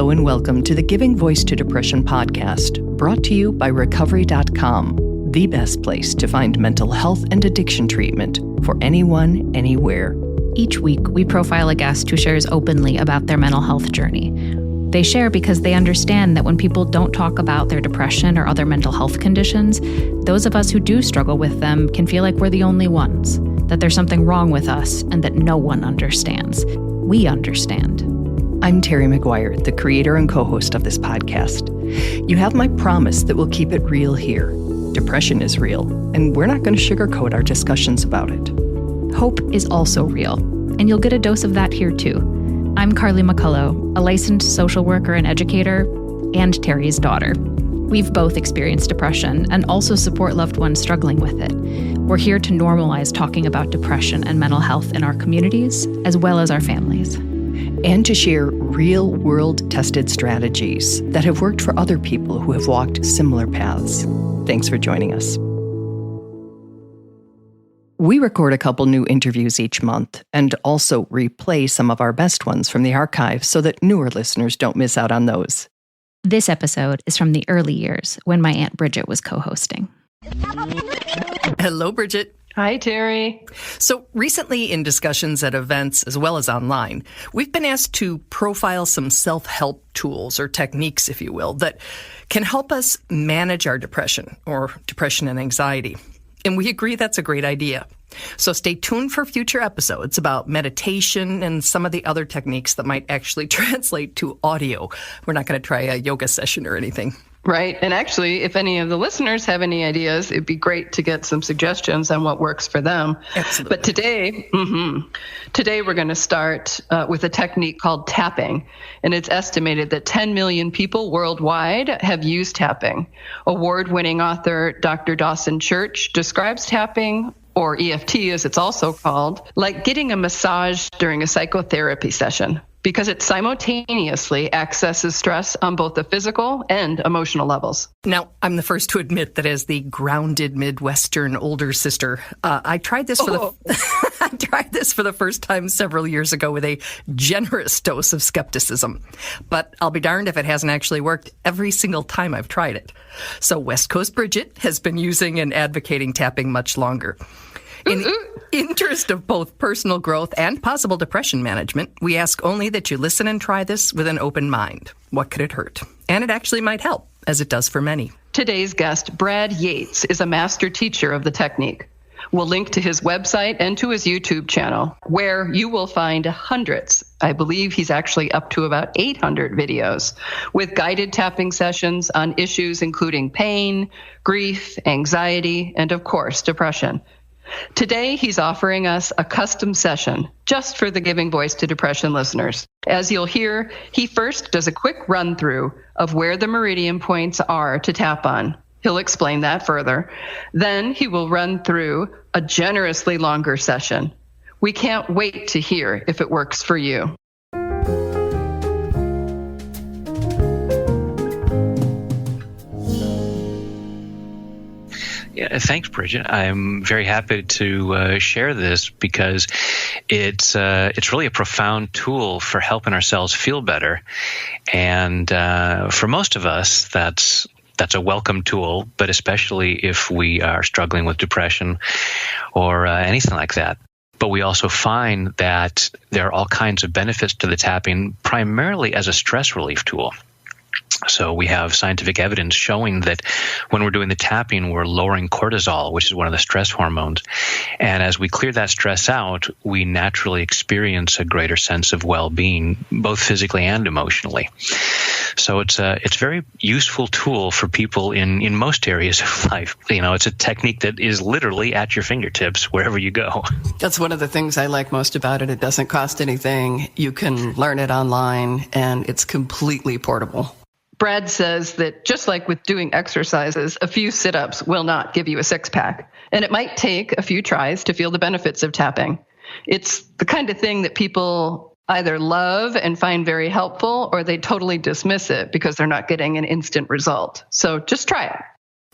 Hello and welcome to the Giving Voice to Depression podcast, brought to you by Recovery.com, the best place to find mental health and addiction treatment for anyone, anywhere. Each week, we profile a guest who shares openly about their mental health journey. They share because they understand that when people don't talk about their depression or other mental health conditions, those of us who do struggle with them can feel like we're the only ones, that there's something wrong with us and that no one understands. We understand. I'm Terry McGuire, the creator and co-host of this podcast. You have my promise that we'll keep it real here. Depression is real, and we're not going to sugarcoat our discussions about it. Hope is also real, and you'll get a dose of that here too. I'm Carly McCullough, a licensed social worker and educator, and Terry's daughter. We've both experienced depression and also support loved ones struggling with it. We're here to normalize talking about depression and mental health in our communities, as well as our families. And to share real-world tested strategies that have worked for other people who have walked similar paths. Thanks for joining us. We record a couple new interviews each month and also replay some of our best ones from the archive so that newer listeners don't miss out on those. This episode is from the early years when my Aunt Bridget was co-hosting. Hello, Bridget. Hi, Terry. So recently in discussions at events as well as online, we've been asked to profile some self-help tools or techniques, if you will, that can help us manage our depression or depression and anxiety. And we agree that's a great idea. So stay tuned for future episodes about meditation and some of the other techniques that might actually translate to audio. We're not going to try a yoga session or anything. Right. And actually, if any of the listeners have any ideas, it'd be great to get some suggestions on what works for them. Absolutely. But today we're going to start with a technique called tapping. And it's estimated that 10 million people worldwide have used tapping. Award-winning author Dr. Dawson Church describes tapping, or EFT as it's also called, like getting a massage during a psychotherapy session, because it simultaneously accesses stress on both the physical and emotional levels. Now, I'm the first to admit that as the grounded Midwestern older sister, I tried this for the first time several years ago with a generous dose of skepticism. But I'll be darned if it hasn't actually worked every single time I've tried it. So West Coast Bridget has been using and advocating tapping much longer. In the interest of both personal growth and possible depression management, we ask only that you listen and try this with an open mind. What could it hurt? And it actually might help, as it does for many. Today's guest, Brad Yates, is a master teacher of the technique. We'll link to his website and to his YouTube channel, where you will find hundreds. I believe he's actually up to about 800 videos with guided tapping sessions on issues including pain, grief, anxiety, and of course, depression. Today, he's offering us a custom session just for the Giving Voice to Depression listeners. As you'll hear, he first does a quick run-through of where the meridian points are to tap on. He'll explain that further. Then he will run through a generously longer session. We can't wait to hear if it works for you. Yeah, thanks, Bridget. I'm very happy to share this because it's really a profound tool for helping ourselves feel better. And for most of us, that's a welcome tool, but especially if we are struggling with depression or anything like that. But we also find that there are all kinds of benefits to the tapping, primarily as a stress relief tool. So we have scientific evidence showing that when we're doing the tapping, we're lowering cortisol, which is one of the stress hormones. And as we clear that stress out, we naturally experience a greater sense of well-being, both physically and emotionally. So it's a very useful tool for people in most areas of life. You know, it's a technique that is literally at your fingertips wherever you go. That's one of the things I like most about it. It doesn't cost anything. You can learn it online, and it's completely portable. Brad says that just like with doing exercises, a few sit-ups will not give you a six-pack, and it might take a few tries to feel the benefits of tapping. It's the kind of thing that people either love and find very helpful, or they totally dismiss it because they're not getting an instant result. So just try it.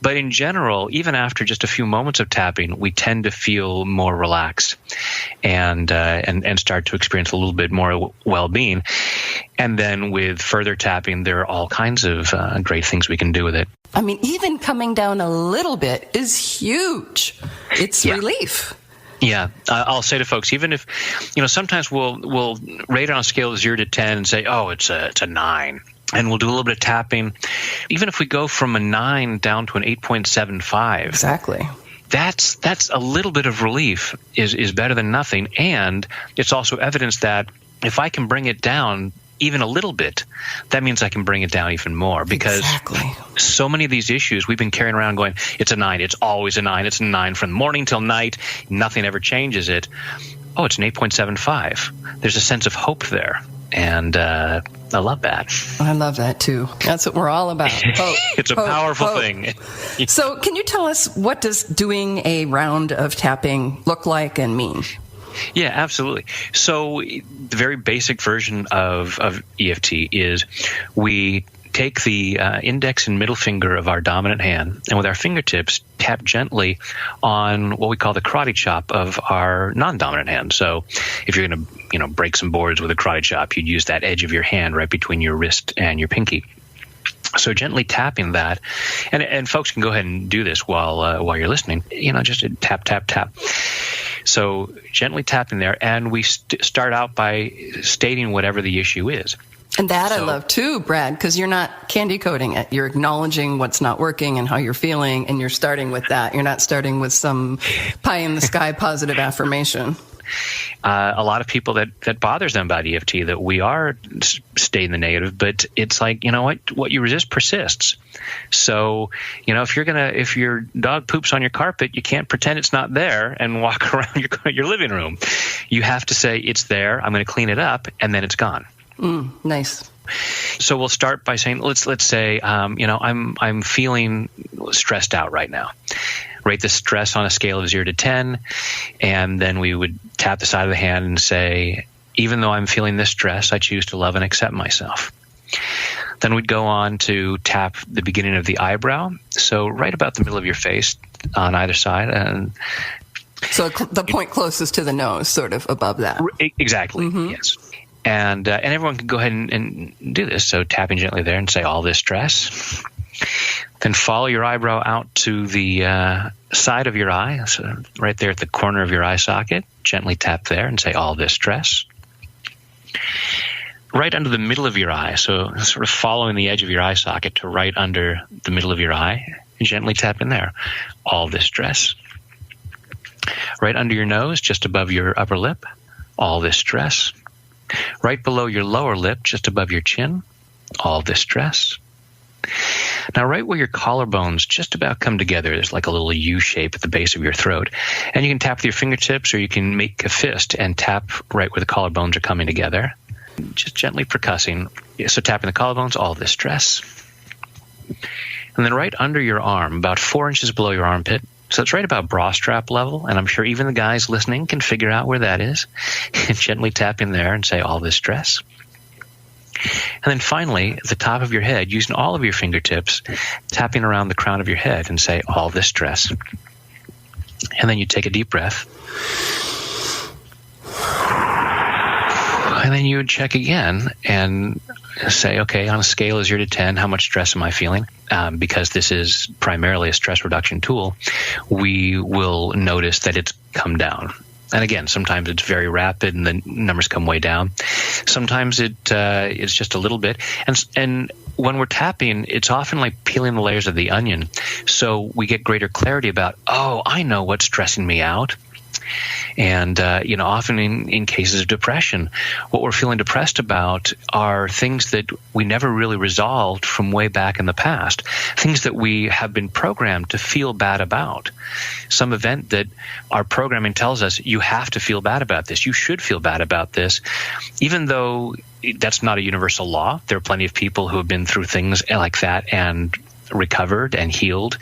But in general, even after just a few moments of tapping, we tend to feel more relaxed and start to experience a little bit more well-being. And then with further tapping, there are all kinds of great things we can do with it. I mean, even coming down a little bit is huge. It's relief. Yeah, I'll say to folks, even if, sometimes we'll rate it on a scale of 0 to 10 and say, oh, it's a 9. And we'll do a little bit of tapping. Even if we go from a 9 down to an 8.75. Exactly. That's a little bit of relief is better than nothing. And it's also evidence that if I can bring it down even a little bit, that means I can bring it down even more, because so many of these issues we've been carrying around going, it's a 9, it's always a 9, it's a 9 from morning till night, nothing ever changes it. Oh, it's an 8.75. There's a sense of hope there. And I love that. I love that too. That's what we're all about. Hope. It's a powerful thing. So can you tell us, what does doing a round of tapping look like and mean? Yeah, absolutely. So the very basic version of EFT is we take the index and middle finger of our dominant hand, and with our fingertips tap gently on what we call the karate chop of our non-dominant hand. So if you're going to break some boards with a karate chop, you'd use that edge of your hand right between your wrist and your pinky. So gently tapping that, and folks can go ahead and do this while you're listening. Just tap, tap, tap. So gently tapping there, and we start out by stating whatever the issue is. And that I love too, Brad, because you're not candy coating it. You're acknowledging what's not working and how you're feeling, and you're starting with that. You're not starting with some pie in the sky positive affirmation. A lot of people that bothers them about EFT, that we are stating the negative, but it's like, what you resist persists. So, if your dog poops on your carpet, you can't pretend it's not there and walk around your living room. You have to say, it's there, I'm going to clean it up, and then it's gone. Nice. So we'll start by saying, let's say, I'm feeling stressed out right now. Rate the stress on a scale of 0 to 10, and then we would tap the side of the hand and say, even though I'm feeling this stress, I choose to love and accept myself. Then we'd go on to tap the beginning of the eyebrow, so right about the middle of your face on either side. And so the point closest to the nose, sort of above that. Exactly, yes. And everyone can go ahead and do this. So tapping gently there and say, all this stress. Then follow your eyebrow out to the side of your eye, so right there at the corner of your eye socket. Gently tap there and say, all this stress. Right under the middle of your eye, so sort of following the edge of your eye socket to right under the middle of your eye, and gently tap in there, all this stress. Right under your nose, just above your upper lip, all this stress. Right below your lower lip, just above your chin, all this stress. Now, right where your collarbones just about come together, there's like a little U shape at the base of your throat. And you can tap with your fingertips, or you can make a fist and tap right where the collarbones are coming together. Just gently percussing. So tapping the collarbones, all this stress. And then right under your arm, about 4 inches below your armpit, so it's right about bra strap level, and I'm sure even the guys listening can figure out where that is. And gently tap in there and say, all this stress. And then finally, at the top of your head, using all of your fingertips, tapping around the crown of your head and say, all this stress. And then you take a deep breath. And then you would check again and say, okay, on a scale of 0 to 10, how much stress am I feeling? Because this is primarily a stress reduction tool, we will notice that it's come down. And again, sometimes it's very rapid and the numbers come way down. Sometimes it's just a little bit. And when we're tapping, it's often like peeling the layers of the onion. So we get greater clarity about, oh, I know what's stressing me out. And, often in cases of depression, what we're feeling depressed about are things that we never really resolved from way back in the past, things that we have been programmed to feel bad about. Some event that our programming tells us, you have to feel bad about this, you should feel bad about this, even though that's not a universal law. There are plenty of people who have been through things like that and recovered and healed.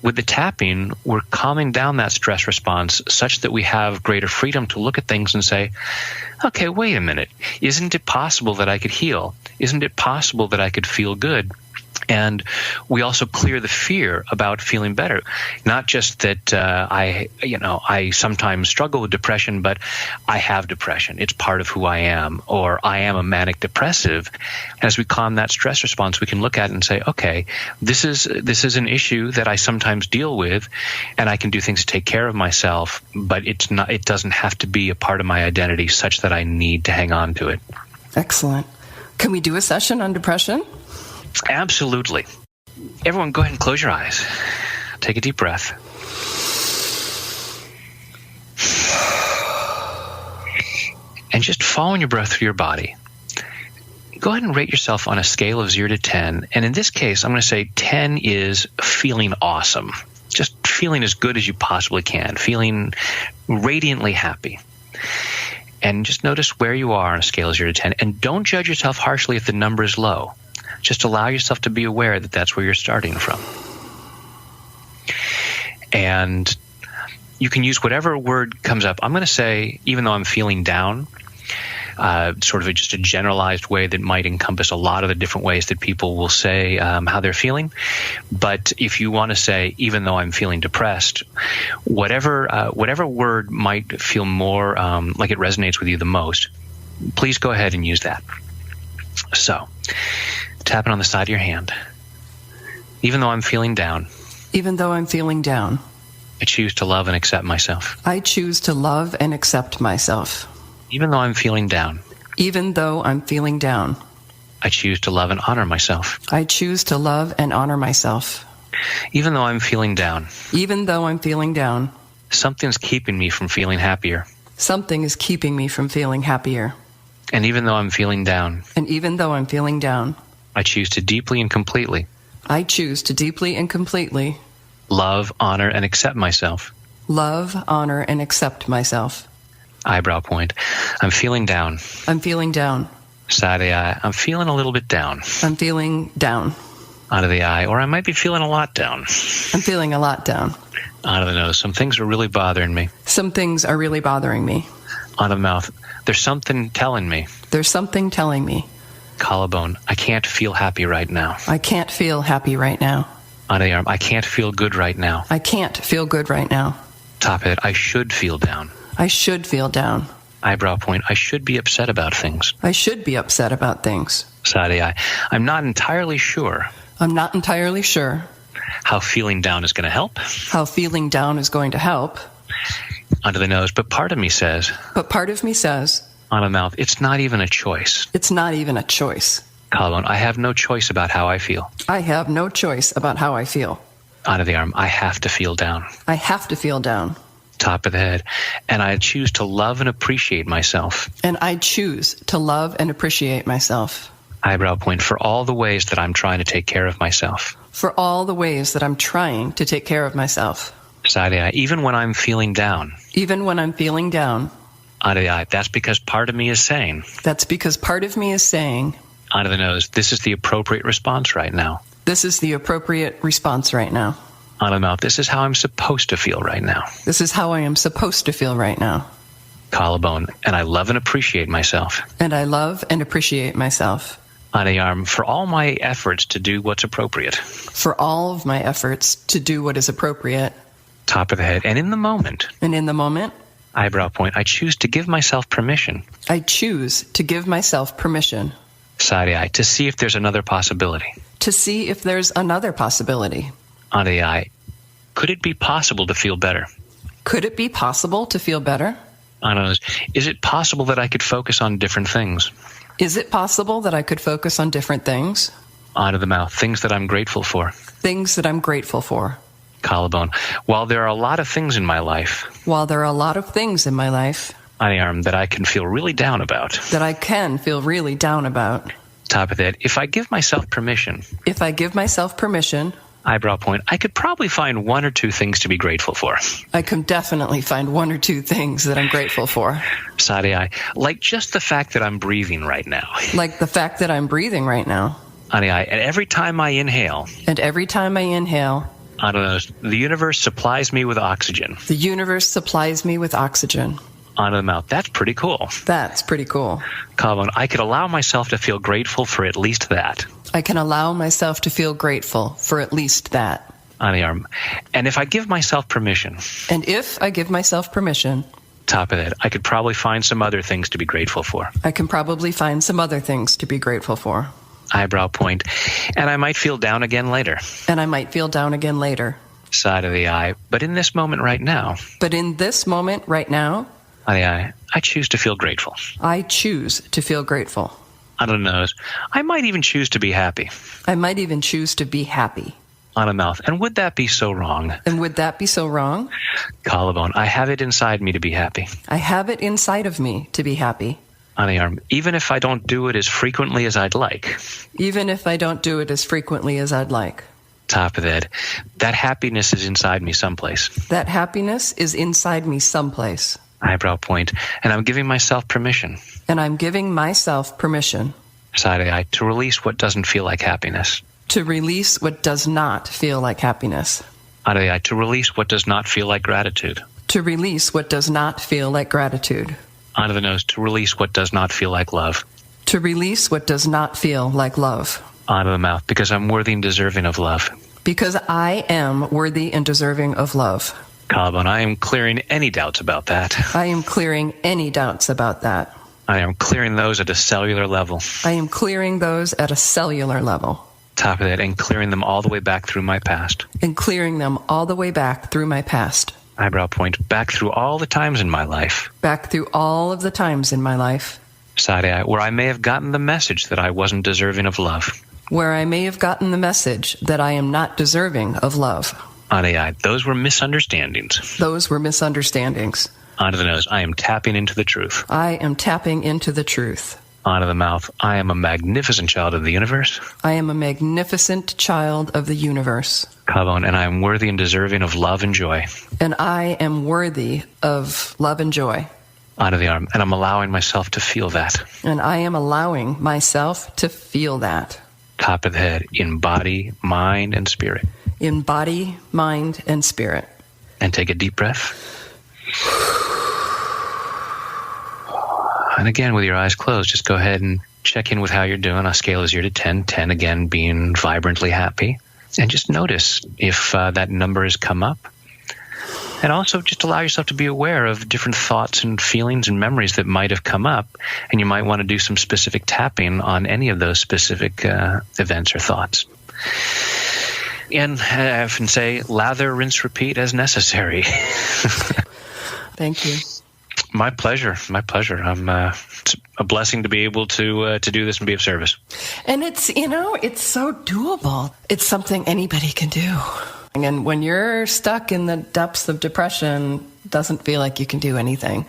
With the tapping, we're calming down that stress response such that we have greater freedom to look at things and say, okay, wait a minute. Isn't it possible that I could heal? Isn't it possible that I could feel good? And we also clear the fear about feeling better. Not just that I sometimes struggle with depression, but I have depression. It's part of who I am, or I am a manic depressive. As we calm that stress response, we can look at it and say, okay, this is an issue that I sometimes deal with, and I can do things to take care of myself, but it doesn't have to be a part of my identity such that I need to hang on to it. Excellent. Can we do a session on depression? Absolutely. Everyone, go ahead and close your eyes. Take a deep breath. And just following your breath through your body. Go ahead and rate yourself on a scale of 0 to 10. And in this case, I'm going to say 10 is feeling awesome. Just feeling as good as you possibly can. Feeling radiantly happy. And just notice where you are on a scale of 0 to 10. And don't judge yourself harshly if the number is low. Just allow yourself to be aware that that's where you're starting from. And you can use whatever word comes up. I'm going to say, even though I'm feeling down, sort of just a generalized way that might encompass a lot of the different ways that people will say how they're feeling. But if you want to say, even though I'm feeling depressed, whatever word might feel more like it resonates with you the most, please go ahead and use that. So, tap it on the side of your hand. Even though I'm feeling down. Even though I'm feeling down. I choose to love and accept myself. I choose to love and accept myself. Even though I'm feeling down. Even though I'm feeling down. I choose to love and honor myself. I choose to love and honor myself. Even though I'm feeling down. Even though I'm feeling down. Something's keeping me from feeling happier. Something is keeping me from feeling happier. And even though I'm feeling down. And even though I'm feeling down. I choose to deeply and completely. I choose to deeply and completely. Love, honor, and accept myself. Love, honor, and accept myself. Eyebrow point. I'm feeling down. I'm feeling down. Side of the eye. I'm feeling a little bit down. I'm feeling down. Out of the eye. Or I might be feeling a lot down. I'm feeling a lot down. Out of the nose. Some things are really bothering me. Some things are really bothering me. Out of the mouth. There's something telling me. There's something telling me. Collarbone. I can't feel happy right now. I can't feel happy right now. On the arm. I can't feel good right now. I can't feel good right now. Top of it. I should feel down. I should feel down. Eyebrow point. I should be upset about things. I should be upset about things. Side of the eye. I'm not entirely sure. I'm not entirely sure. How feeling down is going to help. How feeling down is going to help. Under the nose. But part of me says. But part of me says. On the mouth. It's not even a choice. It's not even a choice. Collarbone. I have no choice about how I feel. I have no choice about how I feel. Out of the arm. I have to feel down. I have to feel down. Top of the head. And I choose to love and appreciate myself. And I choose to love and appreciate myself. Eyebrow point. For all the ways that I'm trying to take care of myself. For all the ways that I'm trying to take care of myself. Side of the eye. Even when I'm feeling down. Even when I'm feeling down. Out of the eye. That's because part of me is saying. That's because part of me is saying. Out of the nose. This is the appropriate response right now. This is the appropriate response right now. Out of the mouth. This is how I'm supposed to feel right now. This is how I am supposed to feel right now. Collarbone. And I love and appreciate myself. And I love and appreciate myself. On the arm. For all my efforts to do what's appropriate. For all of my efforts to do what is appropriate. Top of the head. And in the moment. And in the moment. Eyebrow point. I choose to give myself permission. I choose to give myself permission. Side of the eye. To see if there's another possibility. To see if there's another possibility. On the eye. Could it be possible to feel better? Could it be possible to feel better? On the nose. Is it possible that I could focus on different things? Is it possible that I could focus on different things? Out of the mouth. Things that I'm grateful for. Things that I'm grateful for. Collarbone. While there are a lot of things in my life. While there are a lot of things in my life. On the arm that I can feel really down about. That I can feel really down about. Top of the head. If I give myself permission. If I give myself permission. Eyebrow point. I could probably find 1 or 2 things to be grateful for. I can definitely find 1 or 2 things that I'm grateful for. Side of the eye. Like just the fact that I'm breathing right now. Like the fact that I'm breathing right now. On the eye. And every time I inhale. And every time I inhale. I don't know. The universe supplies me with oxygen. The universe supplies me with oxygen. Onto the mouth. That's pretty cool. That's pretty cool. Collarbone. I could allow myself to feel grateful for at least that. I can allow myself to feel grateful for at least that. On the arm. And if I give myself permission. And if I give myself permission. Top of that, I could probably find some other things to be grateful for. I can probably find some other things to be grateful for. Eyebrow point. And I might feel down again later. And I might feel down again later. Side of the eye. But in this moment right now. But in this moment right now. On the eye. I choose to feel grateful. I choose to feel grateful. On the nose. I might even choose to be happy. I might even choose to be happy. On a mouth. And would that be so wrong? And would that be so wrong? Collarbone. I have it inside me to be happy. I have it inside of me to be happy. On the arm. Even if I don't do it as frequently as I'd like. Even if I don't do it as frequently as I'd like. Top of that. That happiness is inside me someplace. That happiness is inside me someplace. Eyebrow point. And I'm giving myself permission. And I'm giving myself permission. Side of the eye. To release what doesn't feel like happiness. To release what does not feel like happiness. Out of the eye. To release what does not feel like gratitude. To release what does not feel like gratitude. Out of the nose. To release what does not feel like love. To release what does not feel like love. Out of the mouth. Because I'm worthy and deserving of love. Because I am worthy and deserving of love. Collarbone. I am clearing any doubts about that. I am clearing any doubts about that. I am clearing those at a cellular level. I am clearing those at a cellular level. Top of that, and clearing them all the way back through my past. And clearing them all the way back through my past. Eyebrow point. Back through all the times in my life. Back through all of the times in my life. Side eye, where I may have gotten the message that I wasn't deserving of love. Where I may have gotten the message that I am not deserving of love. On the eye, those were misunderstandings. Those were misunderstandings. Onto the nose, I am tapping into the truth. I am tapping into the truth. Onto the mouth, I am a magnificent child of the universe. I am a magnificent child of the universe. Collarbone, and I am worthy and deserving of love and joy. And I am worthy of love and joy. Onto the arm, and I'm allowing myself to feel that. And I am allowing myself to feel that. Top of the head, in body, mind, and spirit. In body, mind, and spirit. And take a deep breath. And again, with your eyes closed, just go ahead and check in with how you're doing on a scale of 0 to 10. 10 again being vibrantly happy. And just notice if that number has come up. And also just allow yourself to be aware of different thoughts and feelings and memories that might have come up. And you might want to do some specific tapping on any of those specific events or thoughts. And I often say, lather, rinse, repeat as necessary. Thank you. My pleasure. My pleasure. It's a blessing to be able to do this and be of service. And it's so doable. It's something anybody can do. And when you're stuck in the depths of depression, it doesn't feel like you can do anything.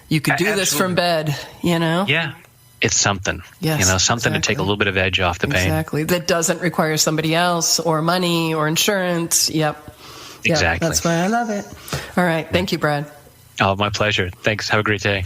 You could do this from bed, Yeah. It's something. Yes, something exactly. to take a little bit of edge off the pain. Exactly. That doesn't require somebody else or money or insurance. Yep. Exactly. That's why I love it. All right. Thank you, Brad. Oh, my pleasure. Thanks. Have a great day.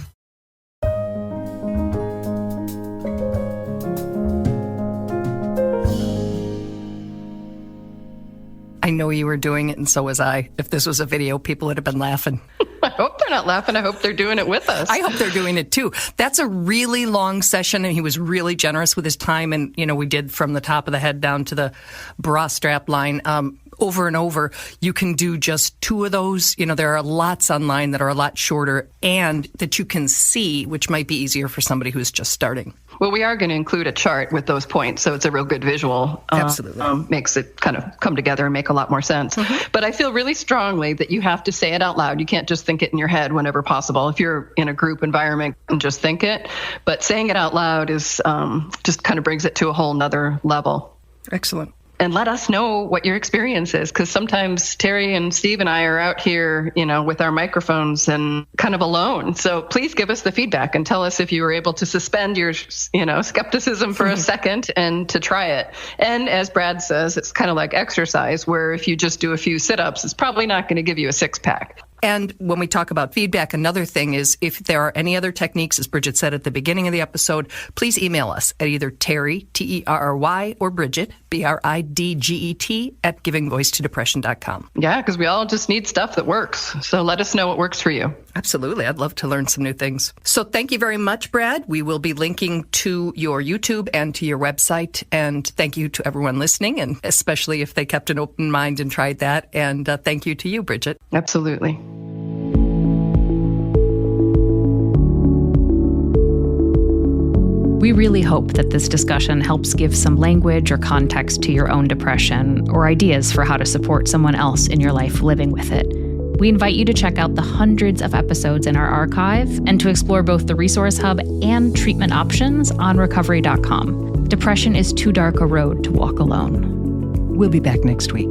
I know you were doing it, and so was I. If this was a video, people would have been laughing. I hope they're not laughing. I hope they're doing it with us. I hope they're doing it too. That's a really long session, and he was really generous with his time. And, we did from the top of the head down to the bra strap line. Over and over, you can do just 2 of those. There are lots online that are a lot shorter and that you can see, which might be easier for somebody who's just starting. Well, we are going to include a chart with those points, so it's a real good visual. Absolutely. Makes it kind of come together and make a lot more sense. Mm-hmm. But I feel really strongly that you have to say it out loud. You can't just think it in your head whenever possible. If you're in a group environment, and just think it. But saying it out loud is just kind of brings it to a whole nother level. Excellent. And let us know what your experience is, because sometimes Terry and Steve and I are out here, with our microphones and kind of alone. So please give us the feedback and tell us if you were able to suspend your, skepticism for a second and to try it. And as Brad says, it's kind of like exercise, where if you just do a few sit-ups, it's probably not going to give you a 6-pack. And when we talk about feedback, another thing is if there are any other techniques, as Bridget said at the beginning of the episode, please email us at either Terry, Terry, or Bridget, Bridget, at givingvoicetodepression.com. Yeah, because we all just need stuff that works. So let us know what works for you. Absolutely. I'd love to learn some new things. So thank you very much, Brad. We will be linking to your YouTube and to your website. And thank you to everyone listening, and especially if they kept an open mind and tried that. And thank you to you, Bridget. Absolutely. We really hope that this discussion helps give some language or context to your own depression, or ideas for how to support someone else in your life living with it. We invite you to check out the hundreds of episodes in our archive and to explore both the Resource Hub and treatment options on recovery.com. Depression is too dark a road to walk alone. We'll be back next week.